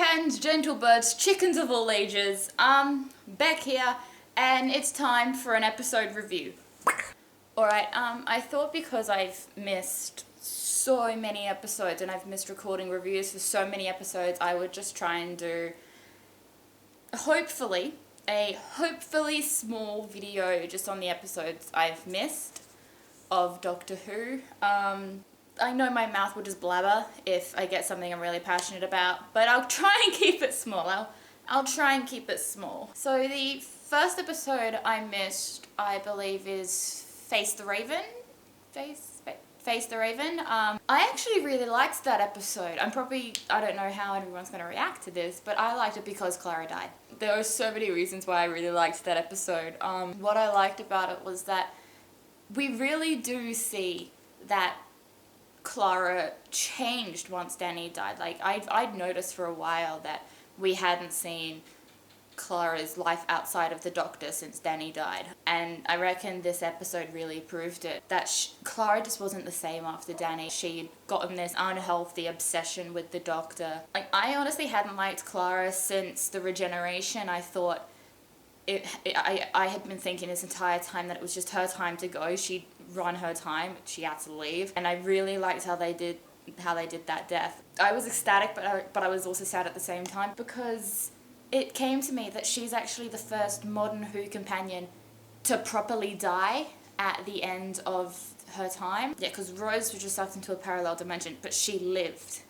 friends, gentle birds, chickens of all ages, Beck here, and it's time for an episode review. Alright, I thought because I've missed so many episodes and I've missed recording reviews for so many episodes, I would just try and do, hopefully, a small video just on the episodes I've missed of Doctor Who. I know my mouth will just blabber if I get something I'm really passionate about, but I'll try and keep it small. I'll try and keep it small. So the first episode I missed, I believe, is Face the Raven? Face the Raven. I actually really liked that episode. I don't know how everyone's going to react to this, but I liked it because Clara died. There are so many reasons why I really liked that episode. What I liked about it was that we really do see that Clara changed once Danny died. Like, I'd noticed for a while that we hadn't seen Clara's life outside of the Doctor since Danny died. And I reckon this episode really proved it. That Clara just wasn't the same after Danny. She'd gotten this unhealthy obsession with the Doctor. Like, I honestly hadn't liked Clara since the regeneration. I thought I had been thinking this entire time that it was just her time to go. She'd run her time. She had to leave. And I really liked how they did that death. I was ecstatic, but I was also sad at the same time, because it came to me that she's actually the first modern Who companion to properly die at the end of her time. Yeah, because Rose was just sucked into a parallel dimension, but she lived.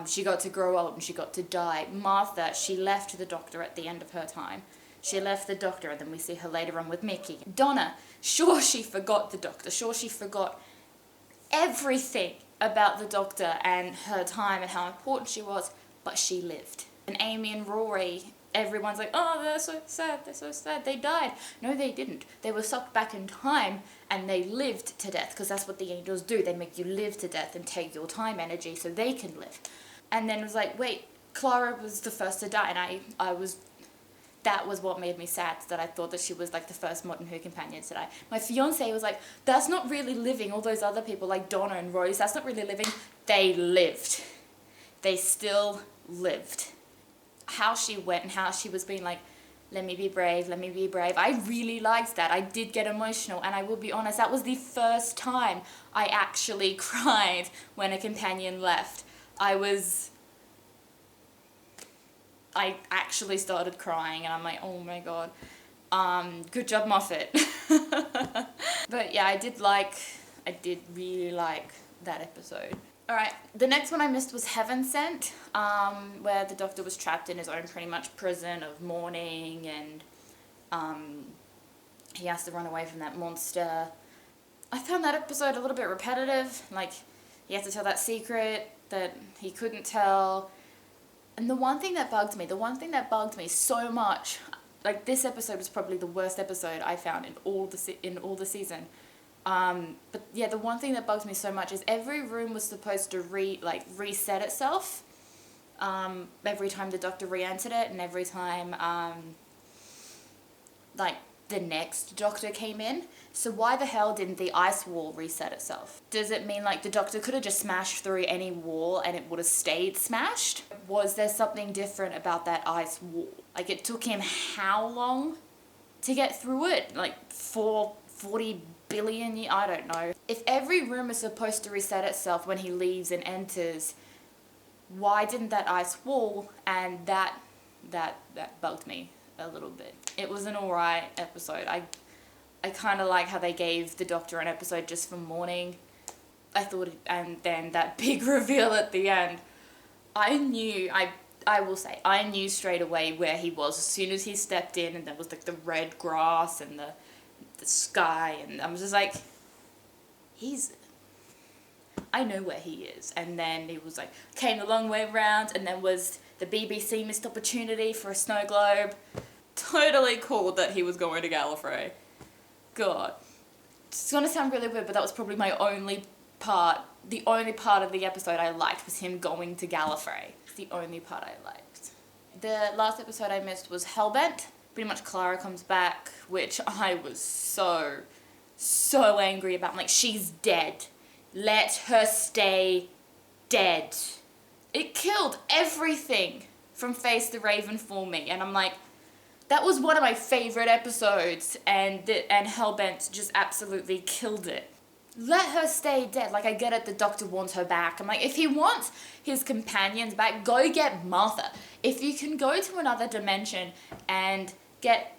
She got to grow old and she got to die. Martha, she left the Doctor at the end of her time. She left the Doctor, and then we see her later on with Mickey. Donna, sure, she forgot the Doctor. Sure, she forgot everything about the Doctor and her time and how important she was, but she lived. And Amy and Rory, everyone's like, oh, they're so sad, they died. No, they didn't. They were sucked back in time, and they lived to death, because that's what the angels do. They make you live to death and take your time energy so they can live. And then it was like, wait, Clara was the first to die, and that was what made me sad, that I thought that she was like the first modern Who companion to die. My fiance was like, that's not really living. All those other people like Donna and Rose, that's not really living. They lived. They still lived. How she went and how she was being like, let me be brave, let me be brave. I really liked that. I did get emotional, and I will be honest, that was the first time I actually cried when a companion left. I actually started crying, and I'm like, oh my god. Good job, Moffat. But yeah, I did really like that episode. Alright, the next one I missed was Heaven Sent, where the Doctor was trapped in his own pretty much prison of mourning, and he has to run away from that monster. I found that episode a little bit repetitive. Like, he has to tell that secret that he couldn't tell. And the one thing that bugged me so much, like, this episode was probably the worst episode I found in all the season. But yeah, the one thing that bugged me so much is every room was supposed to reset itself, every time the Doctor re-entered it, and every time, the next Doctor came in. So why the hell didn't the ice wall reset itself? Does it mean like the Doctor could have just smashed through any wall and it would have stayed smashed? Was there something different about that ice wall? Like, it took him how long to get through it? Like 40 billion years? I don't know. If every room is supposed to reset itself when he leaves and enters, why didn't that ice wall? And that bugged me a little bit. It was an alright episode. I kind of like how they gave the Doctor an episode just for mourning. And then that big reveal at the end. I will say, I knew straight away where he was as soon as he stepped in, and there was like the red grass and the sky, and I was just like, I know where he is. And then he was like, came a long way round, and then was the BBC missed opportunity for a snow globe. Totally cool that he was going to Gallifrey. God. It's gonna sound really weird, but that was probably the only part of the episode I liked, was him going to Gallifrey. It's the only part I liked. The last episode I missed was Hellbent. Pretty much Clara comes back, which I was so angry about. I'm like, she's dead. Let her stay dead. It killed everything from Face the Raven for me. And I'm like, that was one of my favorite episodes, and Hellbent just absolutely killed it. Let her stay dead. Like, I get it, the Doctor wants her back. I'm like, if he wants his companions back, go get Martha. If you can go to another dimension and get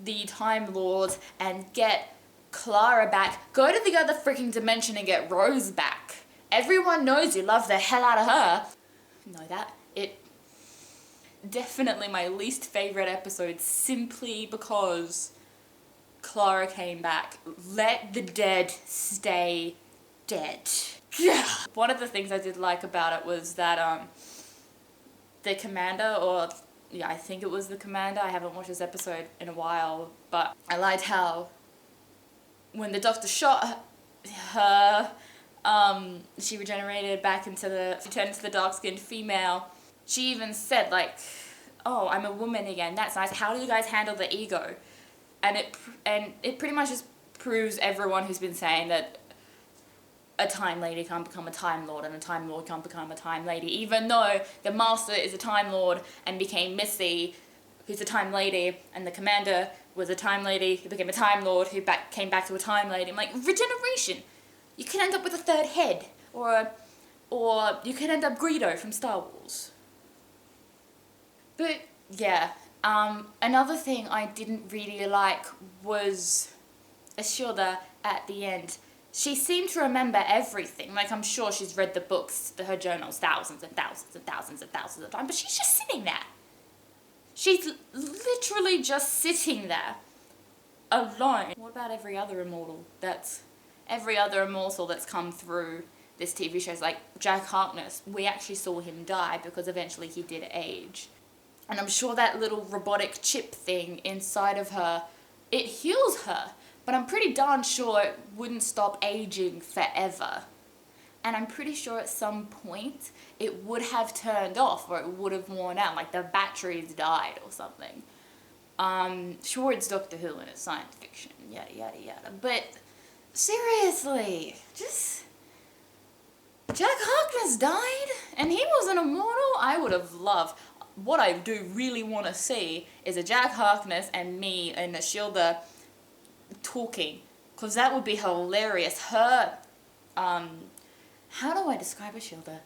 the Time Lord and get Clara back, go to the other freaking dimension and get Rose back. Everyone knows you love the hell out of her. Know that? It definitely my least favorite episode, simply because Clara came back. Let the dead stay dead. One of the things I did like about it was that the commander, or yeah, I think it was the commander, I haven't watched this episode in a while, but I liked how when the Doctor shot her, she regenerated back into she turned into the dark-skinned female. She even said, like, oh, I'm a woman again, that's nice. How do you guys handle the ego? And it pretty much just proves everyone who's been saying that a Time Lady can't become a Time Lord and a Time Lord can't become a Time Lady, even though the Master is a Time Lord and became Missy, who's a Time Lady, and the Commander was a Time Lady who became a Time Lord who came back to a Time Lady. I'm like, regeneration! You can end up with a third head, or you can end up Greedo from Star Wars. But yeah, another thing I didn't really like was Ashilda at the end. She seemed to remember everything. Like, I'm sure she's read the books, her journals, thousands and thousands and thousands and thousands of times, but she's just sitting there. She's literally just sitting there, alone. What about every other immortal that's come through this TV show? Like Jack Harkness, we actually saw him die because eventually he did age. And I'm sure that little robotic chip thing inside of her, it heals her. But I'm pretty darn sure it wouldn't stop aging forever. And I'm pretty sure at some point it would have turned off, or it would have worn out, like the batteries died or something. Sure, it's Doctor Who and it's science fiction, yada yada yada. But seriously, just Jack Harkness died and he was an immortal. I would have loved. What I do really want to see is a Jack Harkness and me and Ashilda talking, because that would be hilarious. Her, how do I describe Ashilda?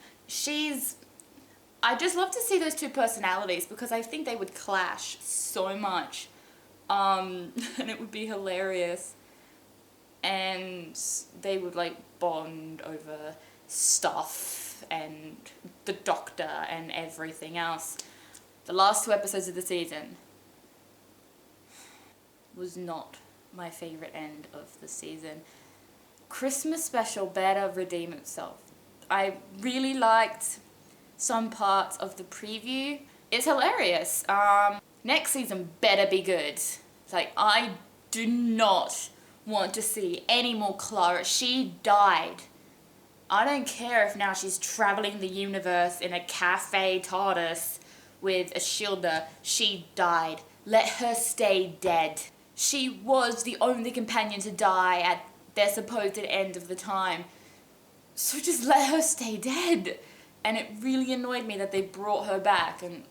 I just love to see those two personalities, because I think they would clash so much, and it would be hilarious, and they would like bond over stuff and the Doctor and everything else. The last 2 episodes of the season was not my favorite end of the season. Christmas special better redeem itself. I really liked some parts of the preview. It's hilarious. Next season better be good. Like, I do not want to see any more Clara. She died. I don't care if now she's traveling the universe in a cafe TARDIS with Ashilda. She died. Let her stay dead. She was the only companion to die at their supposed end of the time. So just let her stay dead. And it really annoyed me that they brought her back. And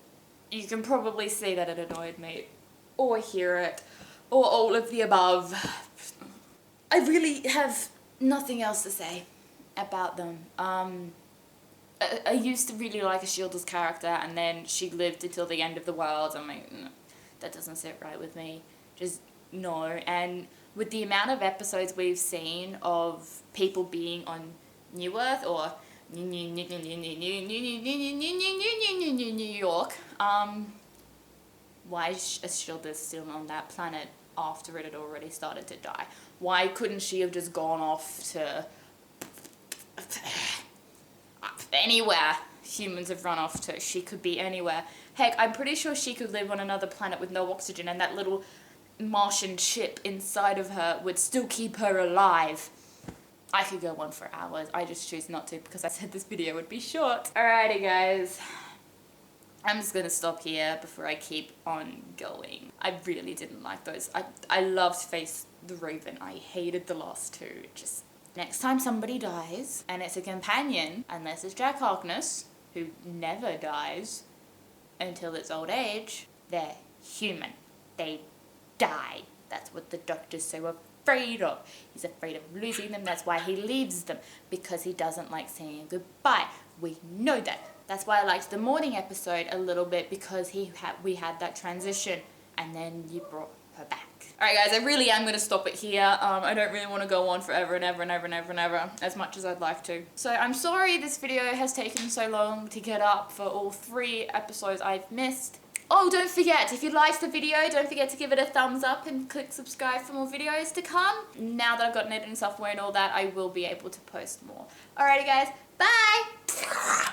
you can probably see that it annoyed me. Or hear it. Or all of the above. I really have nothing else to say about them. I used to really like Ashilda's character, and then she lived until the end of the world. I'm like, no, that doesn't sit right with me. Just no. And with the amount of episodes we've seen of people being on New Earth or New York, why is Ashilda still on that planet after it had already started to die? Why couldn't she have just gone off to anywhere humans have run off to? She could be anywhere. Heck, I'm pretty sure she could live on another planet with no oxygen, and that little Martian chip inside of her would still keep her alive. I could go on for hours. I just choose not to, because I said this video would be short. Alrighty guys, I'm just gonna stop here before I keep on going. I really didn't like those. I loved Face the Raven. I hated the last 2. Just next time somebody dies, and it's a companion, unless it's Jack Harkness, who never dies, until its old age, they're human. They die. That's what the Doctor's so afraid of. He's afraid of losing them. That's why he leaves them, because he doesn't like saying goodbye. We know that. That's why I liked the morning episode a little bit, because we had that transition, and then you brought her back. Alright guys, I really am going to stop it here. I don't really want to go on forever and ever and ever and ever and ever, as much as I'd like to. So I'm sorry this video has taken so long to get up for all 3 episodes I've missed. Oh, don't forget, if you liked the video, don't forget to give it a thumbs up and click subscribe for more videos to come. Now that I've got editing software and all that, I will be able to post more. Alrighty guys, bye!